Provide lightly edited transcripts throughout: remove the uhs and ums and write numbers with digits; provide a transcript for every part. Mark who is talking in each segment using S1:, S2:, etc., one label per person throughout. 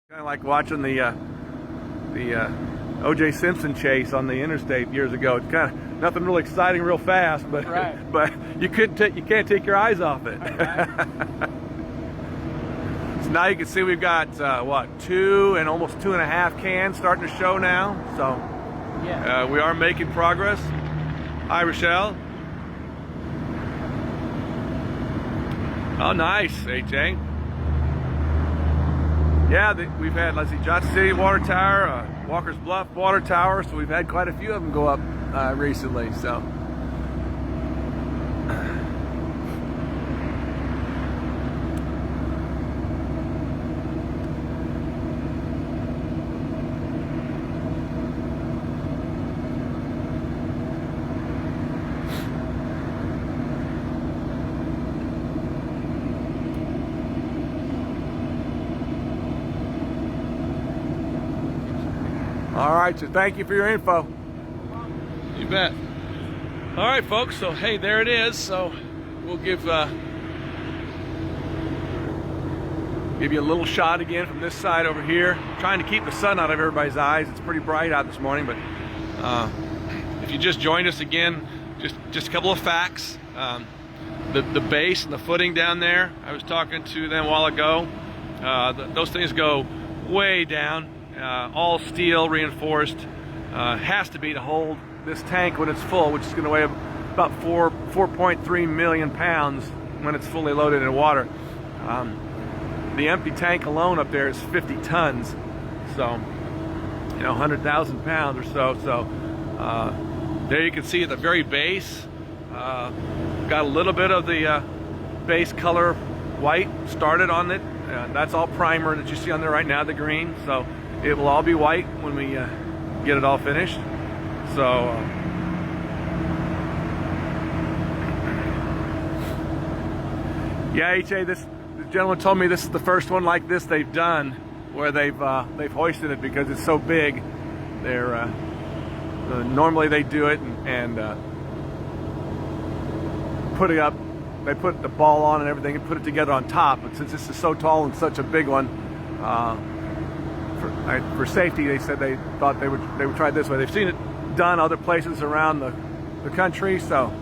S1: Kind of like watching the O.J. Simpson chase on the interstate years ago. It's kind of nothing really exciting, real fast, but
S2: right.
S1: but you can't take your eyes off it. So now you can see we've got what, 2 and almost 2.5 cans starting to show now. So
S2: yeah,
S1: we are making progress. Hi, Rochelle. Oh, nice, AJ. Yeah, we've had, let's see, Johnson City Water Tower, Walker's Bluff Water Tower, so we've had quite a few of them go up recently, so. All right, so thank you for your info.
S3: You bet. All right, folks, so hey, there it is. So we'll give you a little shot again from this side over here. I'm trying to keep the sun out of everybody's eyes. It's pretty bright out this morning, but if you just joined us again, just a couple of facts. The base and the footing down there, I was talking to them a while ago. Those things go way down. All steel reinforced, has to be to hold this tank when it's full, which is going to weigh about 4.3 million pounds when it's fully loaded in water. The empty tank alone up there is 50 tons, so 100,000 pounds or so. So there you can see at the very base, got a little bit of the base color white started on it. That's all primer that you see on there right now, the green. So it will all be white when we get it all finished. So yeah, HA, the gentleman told me this is the first one like this they've done, where they've hoisted it because it's so big. They're normally they do it and put it up. They put the ball on and everything and put it together on top. But since this is so tall and such a big one, for safety, they said they thought they would try it this way. They've seen it done other places around the country, so,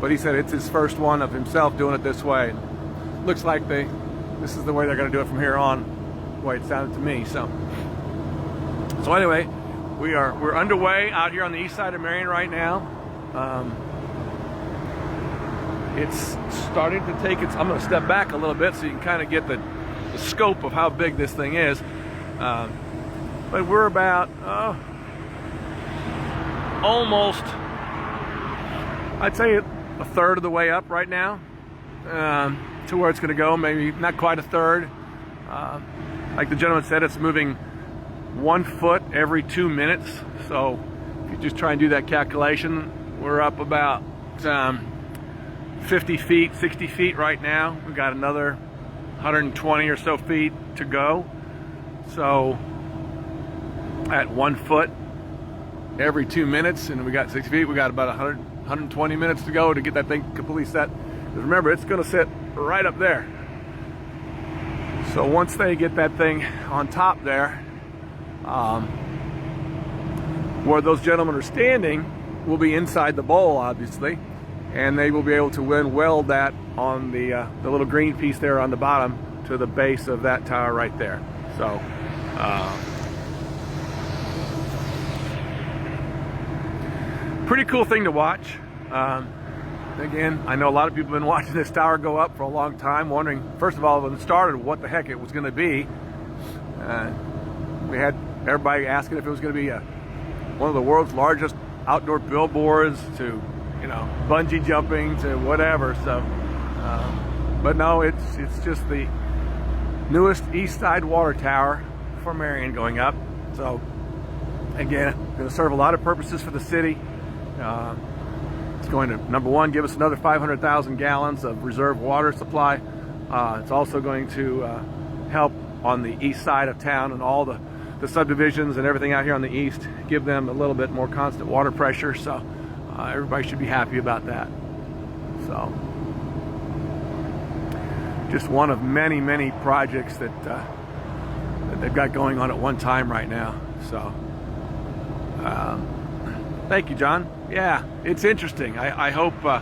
S3: but he said it's his first one of himself doing it this way. Looks like this is the way they're going to do it from here on, the way it sounded to me. So anyway, we're underway out here on the east side of Marion right now. It's starting to take its. I'm going to step back a little bit so you can kind of get the scope of how big this thing is. But we're about almost, I'd say, a third of the way up right now to where it's going to go. Maybe not quite a third. Like the gentleman said, it's moving 1 foot every 2 minutes. So if you just try and do that calculation, we're up about 50 feet, 60 feet right now. We've got another 120 or so feet to go. So at 1 foot every 2 minutes, and we got 6 feet, we got about 120 minutes to go to get that thing completely set. Because remember, it's going to sit right up there. So once they get that thing on top there, where those gentlemen are standing will be inside the bowl, obviously, and they will be able to weld that on the little green piece there on the bottom to the base of that tower right there. So pretty cool thing to watch. Again, I know a lot of people have been watching this tower go up for a long time, wondering, first of all, when it started, what the heck it was going to be. We had everybody asking if it was going to be one of the world's largest outdoor billboards, to bungee jumping, to whatever. So but no, it's just the newest east side water tower for Marion going up. So again, going to serve a lot of purposes for the city. It's going to, number one, give us another 500,000 gallons of reserve water supply. It's also going to help on the east side of town and all the subdivisions and everything out here on the east, give them a little bit more constant water pressure. So everybody should be happy about that. So just one of many projects that
S1: they've got going on at one time right now. So thank you, John. Yeah, it's interesting. I hope I'll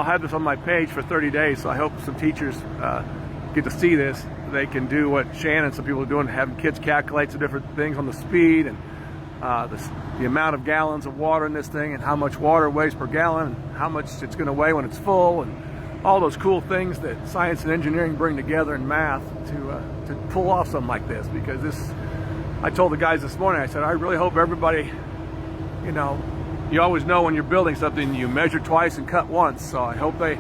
S1: have this on my page for 30 days, so I hope some teachers get to see this. They can do what Shannon and some people are doing, having kids calculate some different things on the speed and the amount of gallons of water in this thing, and how much water weighs per gallon, and how much it's going to weigh when it's full, and all those cool things that science and engineering bring together in math to pull off something like this. Because I told the guys this morning, I said, I really hope everybody, you always know when you're building something, you measure twice and cut once. So I hope they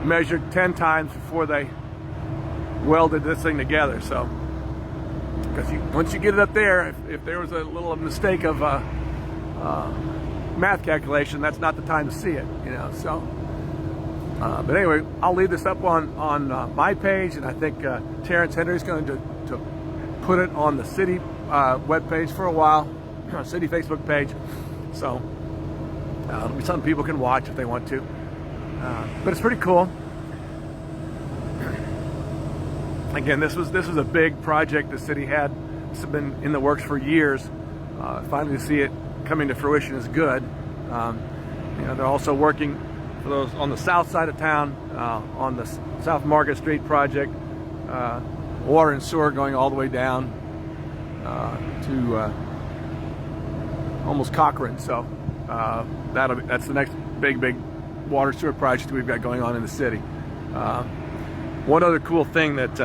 S1: measured 10 times before they welded this thing together. So, because once you get it up there, if there was a little mistake of math calculation, that's not the time to see it, So, but anyway, I'll leave this up on my page, and I think Terrence Henry's going to put it on the city webpage for a while, city Facebook page. So it'll be something people can watch if they want to. But it's pretty cool. Again, this was a big project the city had. This has been in the works for years. Finally to see it coming to fruition is good. They're also working for those on the south side of town, on the South Market Street project, water and sewer going all the way down to almost Cochrane. So that's the next big water sewer project we've got going on in the city. One other cool thing that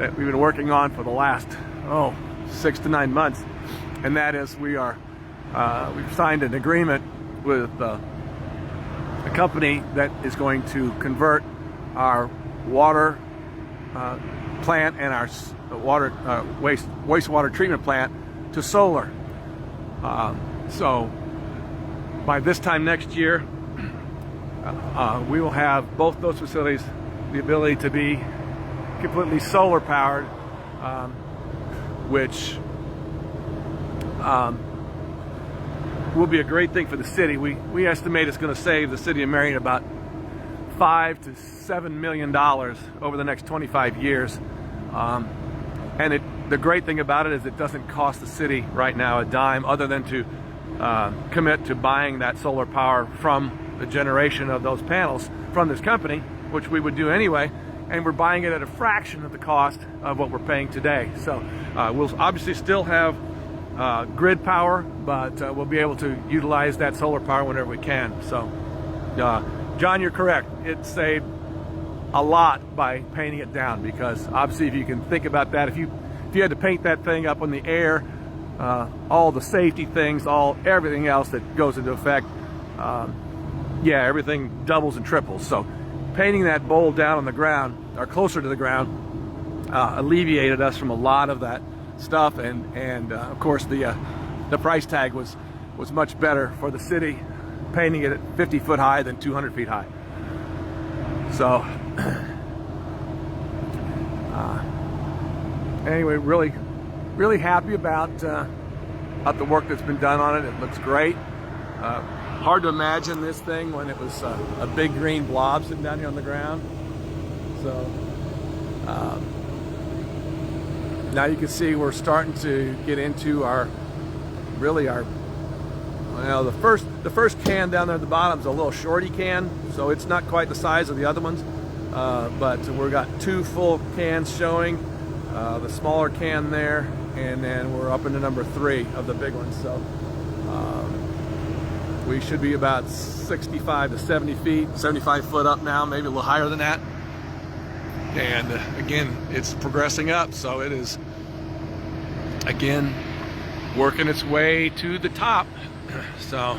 S1: we've been working on for the last 6 to 9 months, and that is we've signed an agreement with a company that is going to convert our water plant and our wastewater treatment plant to solar. So by this time next year, we will have both those facilities the ability to be completely solar powered, which will be a great thing for the city. We estimate it's going to save the city of Marion about $5 to $7 million over the next 25 years. And the great thing about it is it doesn't cost the city right now a dime, other than to commit to buying that solar power from the generation of those panels from this company, which we would do anyway, and we're buying it at a fraction of the cost of what we're paying today. So we'll obviously still have grid power, but we'll be able to utilize that solar power whenever we can. So John, you're correct. It saved a lot by painting it down, because obviously if you can think about that, if you had to paint that thing up in the air, all the safety things, everything else that goes into effect, everything doubles and triples. So painting that bowl down on the ground, or closer to the ground, alleviated us from a lot of that stuff, and of course the price tag was much better for the city, painting it at 50 foot high than 200 feet high. So anyway, really happy about the work that's been done on it. It looks great. Hard to imagine this thing when it was a big green blob sitting down here on the ground. So now you can see we're starting to get into the first can down there at the bottom is a little shorty can, so it's not quite the size of the other ones, but we've got 2 full cans showing, the smaller can there, and then we're up into number 3 of the big ones. So we should be about 65 to 70 feet, 75 foot up now, maybe a little higher than that. And again, it's progressing up, so it is again working its way to the top. So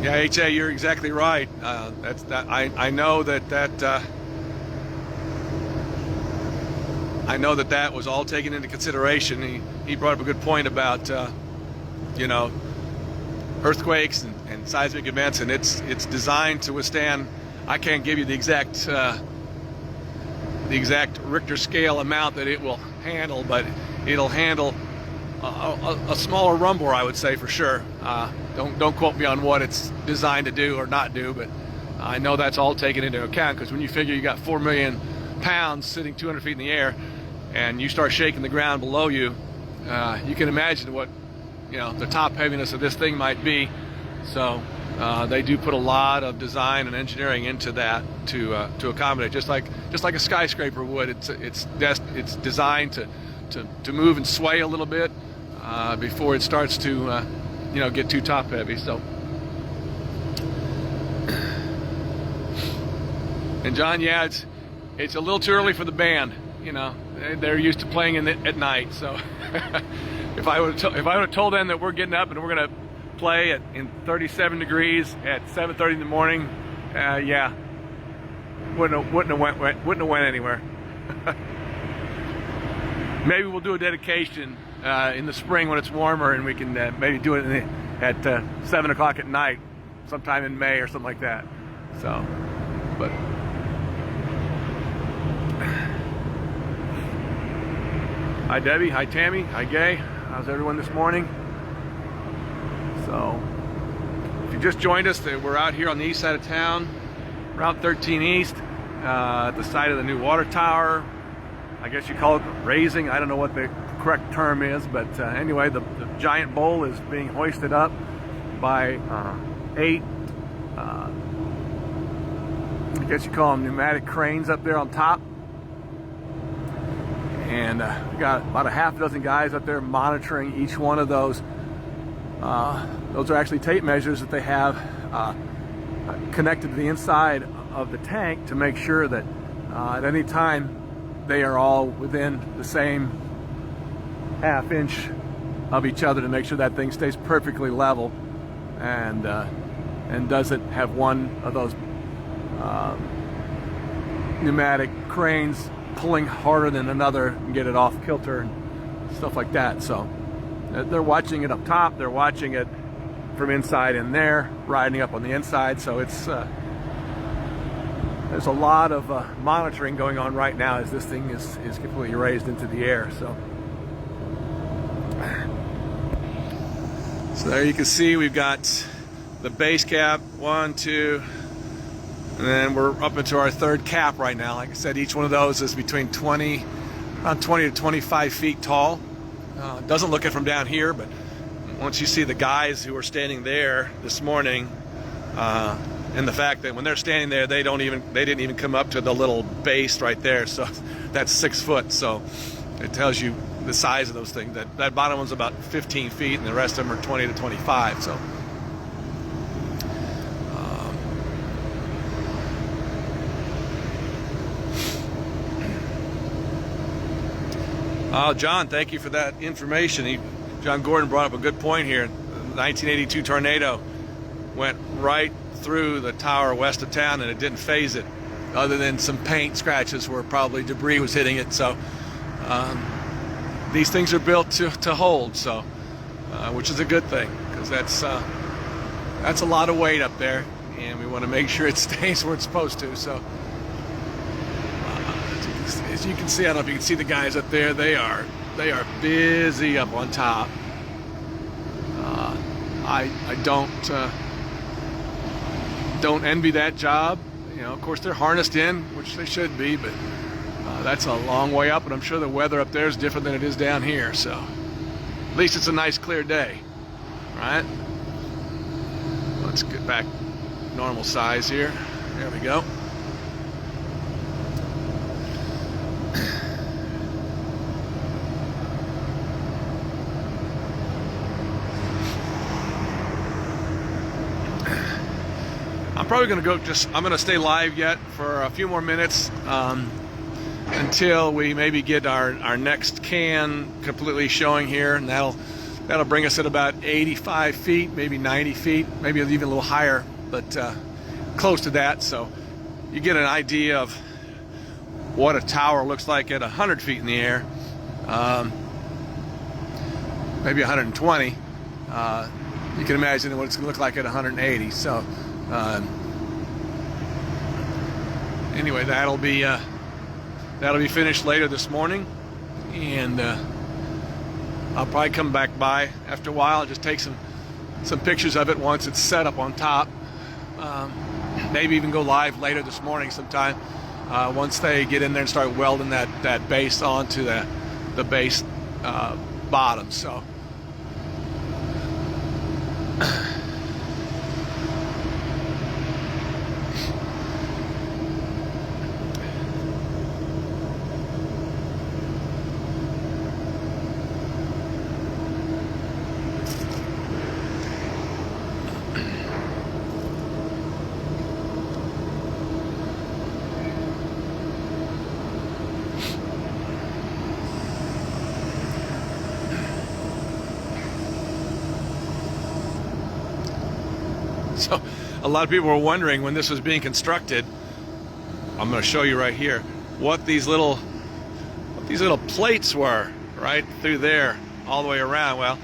S1: yeah, HA, you're exactly right. I know that was all taken into consideration. He brought up a good point about earthquakes and seismic events, and it's designed to withstand. I can't give you the exact Richter scale amount that it will handle, but it'll handle
S3: a smaller rumble, I would say, for sure. Don't quote me on what it's designed to do or not do, but I know that's all taken into account, because when you figure you got 4 million pounds sitting 200 feet in the air and you start shaking the ground below you, you can imagine what, you know, the top heaviness of this thing might be. So they do put a lot of design and engineering into that to accommodate, just like a skyscraper would. It's designed to move and sway a little bit before it starts to you know, get too top heavy. So, and John, yeah, it's a little too early for the band. You know, they're used to playing at night. So if I would have told them that we're getting up and we're gonna play in 37 degrees at 7:30 in the morning, yeah, wouldn't have went anywhere. Maybe we'll do a dedication in the spring when it's warmer, and we can maybe do it at 7 o'clock at night, sometime in May or something like that. So, but. Hi Debbie, hi Tammy, hi Gay. How's everyone this morning? So, if you just joined us, we're out here on the east side of town, Route 13 East, at the site of the new water tower. I guess you call it raising. I don't know what the correct term is, but anyway, the giant bowl is being hoisted up by 8, I guess you call them pneumatic cranes up there on top. And we got about a half dozen guys up there monitoring each one of those. Those are actually tape measures that they have connected to the inside of the tank to make sure that at any time they are all within the same ½ inch of each other, to make sure that thing stays perfectly level and doesn't have one of those pneumatic cranes pulling harder than another and get it off kilter and stuff like that. So they're watching it up top, they're watching it from inside in there, riding up on the inside. So it's there's a lot of monitoring going on right now as this thing is completely raised into the air. So there you can see we've got the base cap, 1, 2, and then we're up into our third cap right now. Like I said, each one of those is between around 20 to 25 feet tall. Doesn't look it from down here, but once you see the guys who were standing there this morning, and the fact that when they're standing there, they didn't even come up to the little base right there. So that's 6 foot. So it tells you the size of those things. That bottom one's about 15 feet, and the rest of them are 20 to 25. So. John, thank you for that information. John Gordon brought up a good point here. The 1982 tornado went right through the tower west of town, and it didn't phase it, other than some paint scratches where probably debris was hitting it. So these things are built to hold, so which is a good thing, because that's a lot of weight up there, and we want to make sure it stays where it's supposed to. So as you can see, I don't know if you can see the guys up there. They are busy up on top. I don't envy that job. You know, of course they're harnessed in, which they should be, but that's a long way up, and I'm sure the weather up there is different than it is down here. So at least it's a nice clear day, right? Let's get back normal size here. There we go. I'm probably going to go I'm going to stay live yet for a few more minutes until we maybe get our next can completely showing here, and that'll bring us at about 85 feet, maybe 90 feet, maybe even a little higher, but close to that. So you get an idea of what a tower looks like at 100 feet in the air, maybe 120. You can imagine what it's going to look like at 180. So anyway, that'll be finished later this morning, and I'll probably come back by after a while and just take some pictures of it once it's set up on top. Maybe even go live later this morning sometime once they get in there and start welding that base onto the base bottom. So So a lot of people were wondering when this was being constructed. I'm going to show you right here what these little plates were right through there all the way around. Well,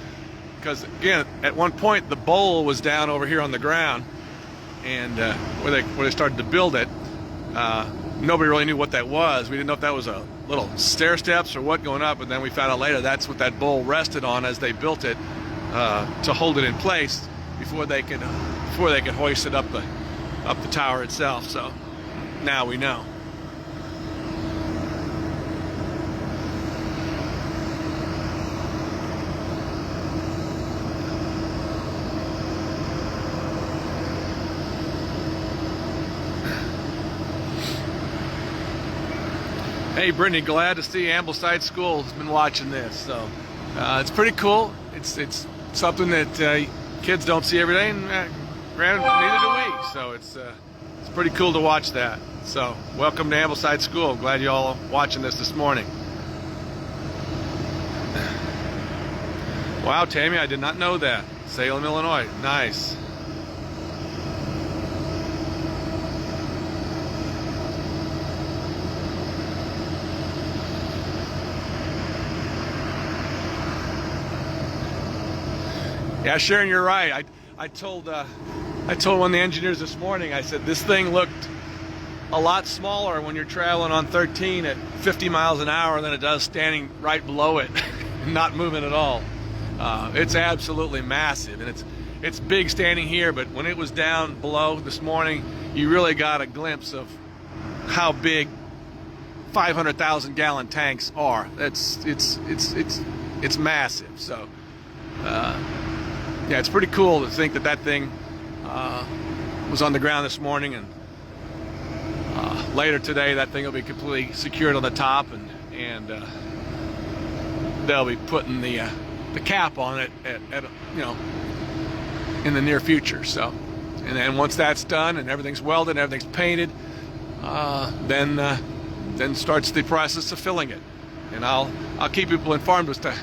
S3: because again, at one point the bowl was down over here on the ground, and where they started to build it, nobody really knew what that was. We didn't know if that was a little stair steps or what going up, and then we found out later that's what that bowl rested on as they built it to hold it in place before they could hoist it up the tower itself. So now we know. Hey Brittany, glad to see Ambleside School has been watching this. So it's pretty cool. It's something that kids don't see every day, and granted, neither do we. So it's pretty cool to watch that. So welcome to Ambleside School. Glad you all are watching this morning. Wow, Tammy, I did not know that. Salem, Illinois. Nice. Yeah, Sharon, you're right. I told one of the engineers this morning, I said this thing looked a lot smaller when you're traveling on 13 at 50 miles an hour than it does standing right below it, not moving at all. It's absolutely massive, and it's big standing here, but when it was down below this morning, you really got a glimpse of how big 500,000 gallon tanks are. It's massive. So yeah, it's pretty cool to think that thing was on the ground this morning, and later today that thing will be completely secured on the top, and they'll be putting the cap on it at in the near future. So, and then once that's done and everything's welded and everything's painted, then starts the process of filling it, and I'll keep people informed as to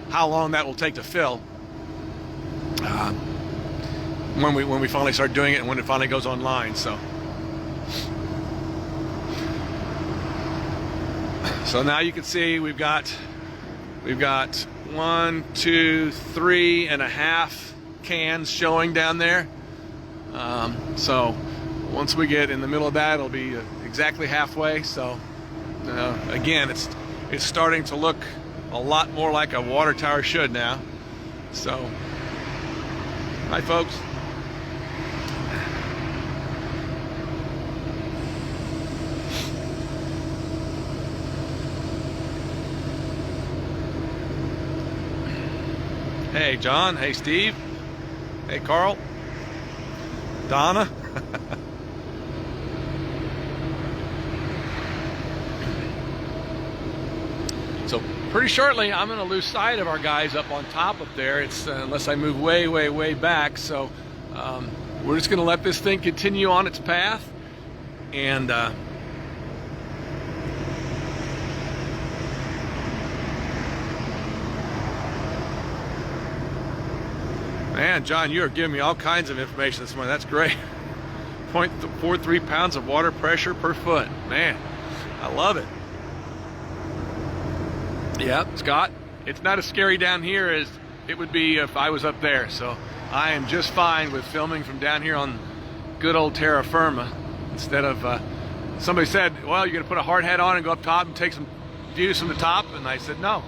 S3: how long that will take to fill. When we finally start doing it and when it finally goes online. So now you can see we've got 1, 2, 3.5 cans showing down there. So once we get in the middle of that, it'll be exactly halfway. So again, it's starting to look a lot more like a water tower should now. So hi folks. Hey John, hey Steve, hey Carl, Donna. So pretty shortly I'm going to lose sight of our guys up on top up there. It's unless I move way back. So we're just going to let this thing continue on its path, and man, John, you are giving me all kinds of information this morning. That's great. 0.43 pounds of water pressure per foot. Man, I love it. Yeah, Scott, it's not as scary down here as it would be if I was up there. So I am just fine with filming from down here on good old terra firma instead of, somebody said, well, you're going to put a hard hat on and go up top and take some views from the top. And I said, no,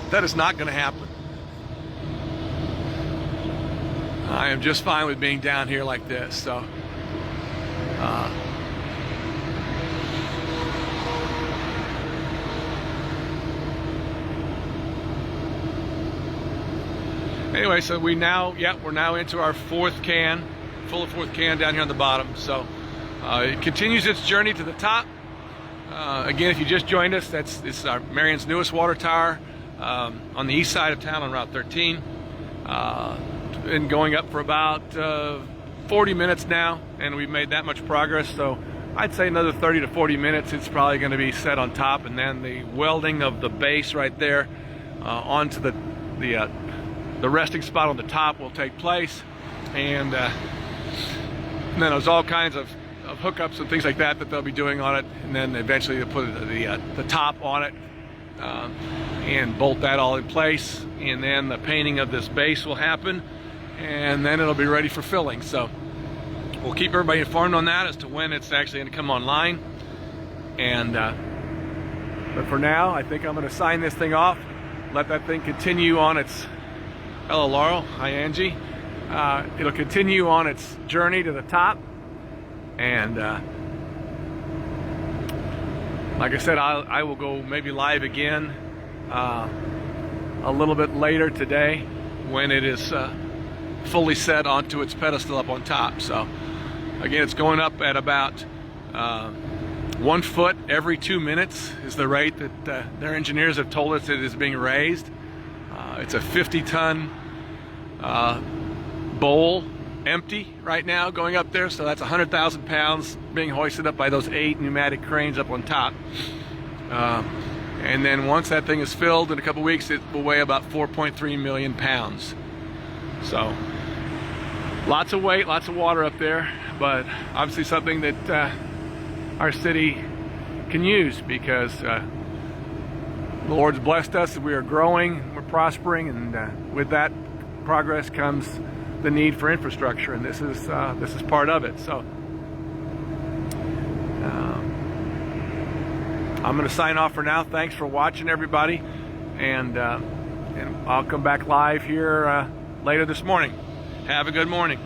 S3: that is not going to happen.
S1: I am just fine with being down here like this. So anyway, so we're now into our fourth can down here on the bottom. So it continues its journey to the top. Again, if you just joined us, this is our Marion's newest water tower on the east side of town on Route 13. Been going up for about 40 minutes now, and we've made that much progress. So I'd say another 30 to 40 minutes, it's probably going to be set on top, and then the welding of the base right there onto the resting spot on the top will take place, and then there's all kinds of hookups and things like that they'll be doing on it, and then eventually they'll put the top on it and bolt that all in place, and then the painting of this base will happen, and then it'll be ready for filling. So we'll keep everybody informed on that as to when it's actually going to come online. And but for now, I think I'm going to sign this thing off, let that thing continue on its, hello Laurel, hi Angie, it'll continue on its journey to the top. And like I said, I will go maybe live again a little bit later today when it is fully set onto its pedestal up on top. So again, it's going up at about 1 foot every 2 minutes is the rate that their engineers have told us it is being raised. It's a 50-ton bowl, empty right now, going up there. So that's 100,000 pounds being hoisted up by those 8 pneumatic cranes up on top. And then once that thing is filled in a couple weeks, it will weigh about 4.3 million pounds. So lots of weight, lots of water up there, but obviously something that our city can use, because the Lord's blessed us. We are growing, we're prospering, and with that progress comes the need for infrastructure, and this is part of it. So I'm going to sign off for now. Thanks for watching, everybody, and I'll come back live here later this morning. Have a good morning.